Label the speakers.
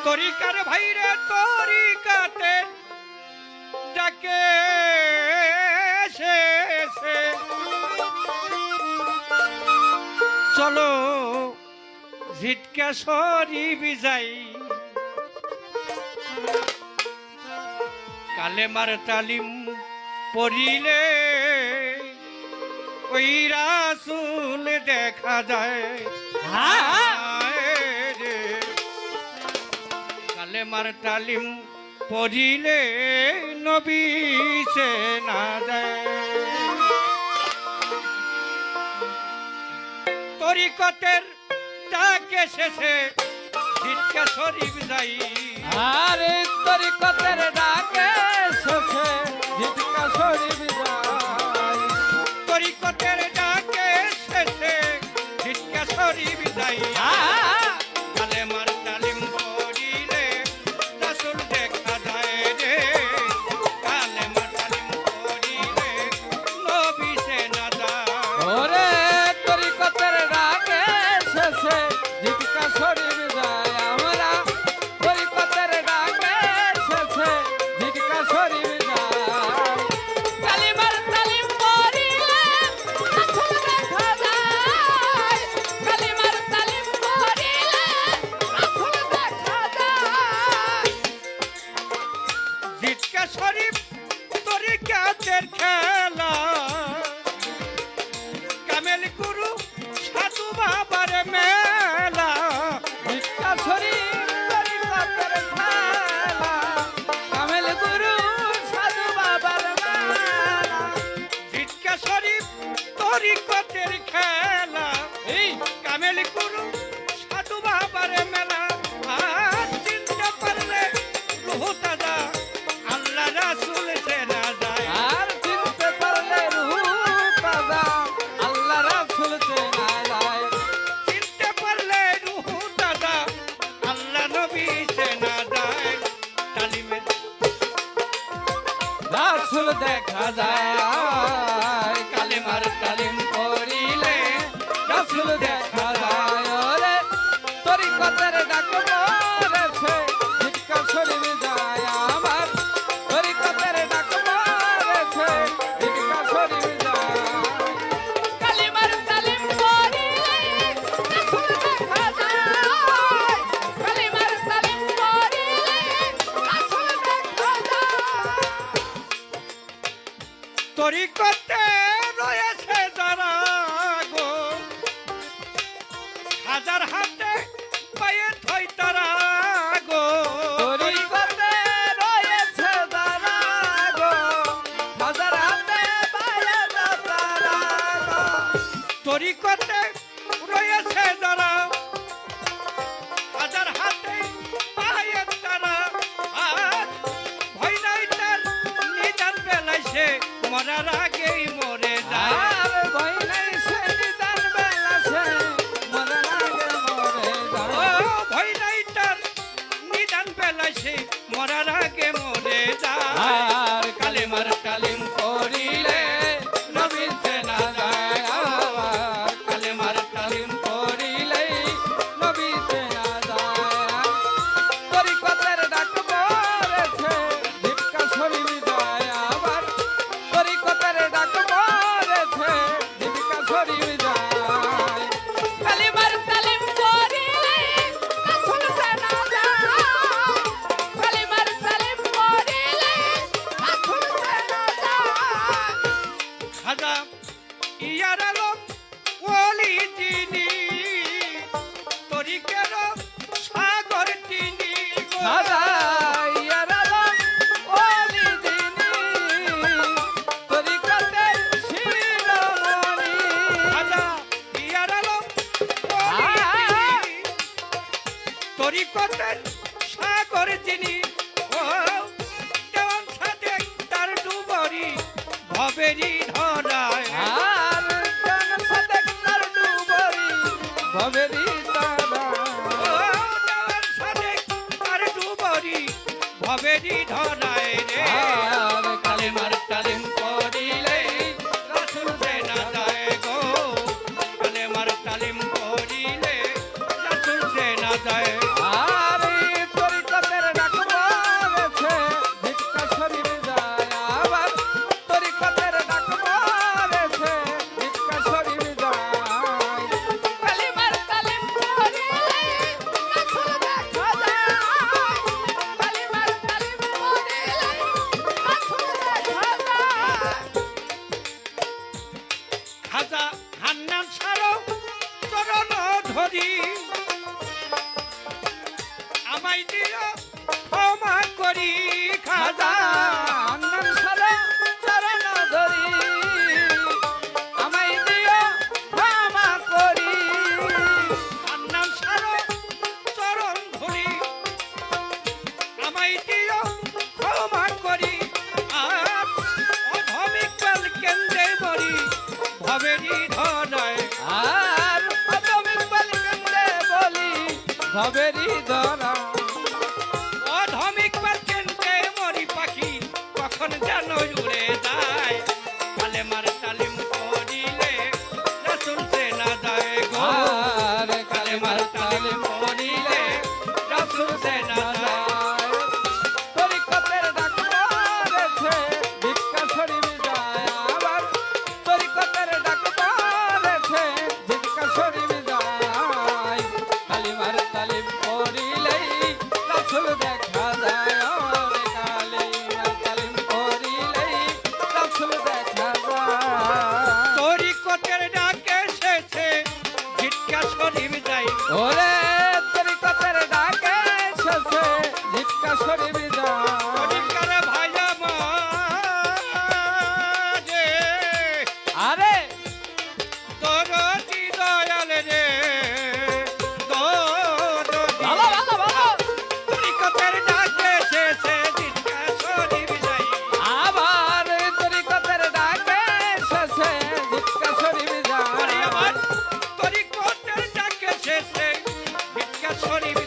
Speaker 1: তরিকার ভাইরে তরিকাতে ডাকে এসেছে, চলো ঝিটকা শরীফ যাই, কালেমার তালিম পড়িলে ওই রাসূল দেখা যায়। রে কালেমার তালিম পড়িলে নবী চেনা যায়। তরিকতের ডাকে শেষে ঝিটকা শরীফ যাই,
Speaker 2: আরে তরিকতের ডাকে শেষে ঝিটকা শরীফ যাই।
Speaker 1: তরিকতের ডাকে শেষে ঝিটকা শরীফ যাই। কালেমার তালিম পড়িলে রাসূল দেখা যায় রে, কালেমার তালিম পড়িলে নবী চেনা যায়।
Speaker 2: ওরে তরিকতের ডাকে শেষে ঝিটকা শরীফ যাই। আমরা তরিকতের ডাকে শেষে ঝিটকা শরীফ যাই। কালিমার তালিম পড়িলে রাসূল দেখা যায়। কালিমার তালিম পড়িলে রাসূল দেখা যায়।
Speaker 1: ঝিটকা শরীফ তরিকাতের খেলা, কামেল গুরু সাধু বাবার মেলা।
Speaker 2: ঝিটকা শরীফ তরিকতের খেলা, কামেল গুরু সাধু বাবার মেলা।
Speaker 1: ঝিটকা শরীফ তরিকতের খেলা,
Speaker 2: এই
Speaker 1: কামেল গুরু সাধু বাবার মেলা। আর চিনতে পারলে রুহ তাজা, আল্লাহ রাসূল চেনা যায়।
Speaker 2: আর চিনতে পারলে রূহ তাজা, আল্লাহ রাসূল চেনা যায়।
Speaker 1: চিনতে পারলে রুহ তাজা, আল্লাহ নবী চেনা যায়। তালিমের
Speaker 2: রাসূল দেখা যায়। কালেমার তালিম পড়িলে রাসূল দেখা যায়। ওরে তরিকতের ডাক পড়েছে ঝিটকা শরীফ যায়। আমার তরিকতের ডাক পড়েছে ঝিটকা শরীফ যায়। কালিমার তালিম পড়িলে রাসূল দেখা যায়। কালিমার তালিম পড়িলে রাসূল দেখা যায়।
Speaker 1: তরিকতে রয়েছে যারা গো, হাজার হাতে পায়ে থই তারা গো।
Speaker 2: তরিকতে রয়েছে যারা গো, হাজার হাতে পায়ে তারা গো।
Speaker 1: তরিকতে রয়েছে যারা, হাজার হাতে পায়ে তারা। আর ভয় নাই তার নিদান বেলাইছে, মরার আগেই মরে যায়।
Speaker 2: আর ভয় নাই সে নিদান বেলাছে, মরার আগে মরে
Speaker 1: ও
Speaker 2: যায়।
Speaker 1: ভয় নাই তার নিদান বেলাইছে, মরার আগে মরে যায়।
Speaker 2: আর কালেমার তালিম পড়িলে নবী চেনা যায়। আর কালেমার তালিম পড়িলে নবী চেনা যায়। তরিকতের ডাক পড়েছে ঝিটকা শরীফ যায়। আবার তরিকতের ডাক পড়েছে ঝিটকা শরীফ যায়। কালেমার তালিম পড়িলে রাসূল চেনা যায়। কালেমার তালিম পড়িলে রাসূল চেনা যায়।
Speaker 1: খাজা ইয়ার আলম ওলি যিনি, তরিকের সাগর তিনি গো।
Speaker 2: খাজা ইয়ার আলম ওলি যিনি, তরিকতের শিরোমণি।
Speaker 1: খাজা ইয়ার আলম ওলি যিনি, তরিকতের সাগর যিনি। ও দেওয়ান সাদেক তার ডুবরি ভবেরি ধরায়।
Speaker 2: আর জন সাদেক তার ডুবরি ভবেরি তারা।
Speaker 1: ও দেওয়ান সাদেক তার ডুবরি ভবেরি ধরায় রে।
Speaker 2: আর
Speaker 1: কালেমার তালিম পড়িলে রাসূল চেনা যায় গো, কালেমার তালিম পড়িলে রাসূল চেনা যায়।
Speaker 2: আর তরি
Speaker 1: আমায় দিও ক্ষমা করি খাজা
Speaker 2: আন্নান সারা চরণ ধরি আমায় দিও ক্ষমা করি
Speaker 1: আন্নাম সারো চরণ ধরি আমায় দিও ক্ষমা করি আর অধমিক কাল কেন্দ্রে মরি ভবেরি ধরায়
Speaker 2: আর অতমিক বলিকে বলি ভবেরি ধরা
Speaker 1: অধমিক কাল কেন্দ্রে মরি পাখি কখন যেন উড়ে যায় কালেমার তালিম করিলে রাসূল সে না যায় গো
Speaker 2: আর কালেমার তালিম
Speaker 1: পড়িলে রাসূল সে না যায়
Speaker 2: তরিকতের ডাক পড়েছে ভিক্ষা শরীফ যায় আবার তরিকতের ডাক পড়েছে ভিক্ষা শরীফ যায় কালিমার তালিম পড়িলেই রাসূল দেখা যায় ওরে কালিমার তালিম পড়িলেই রাসূল দেখা যায়
Speaker 1: তরিকতের ডাকে এসেছে ভিক্ষা শরীফ যাই
Speaker 2: ওরে তরিকতের ডাকে এসেছে ভিক্ষা শরীফ যায়
Speaker 1: তরিকার ভাইয়া মাঝে
Speaker 2: আরে
Speaker 1: দরদি দয়াল রে দরদি
Speaker 2: ভালো ভালো ভালো
Speaker 1: তরিকতের ডাকে এসেছে ভিক্ষা শরীফ যাই
Speaker 2: আবার তরিকতের ডাকে এসেছে ভিক্ষা শরীফ
Speaker 1: আরে
Speaker 2: যায়
Speaker 1: আমার তরিকতের ডাকে এসেছে ভিক্ষা শরীফ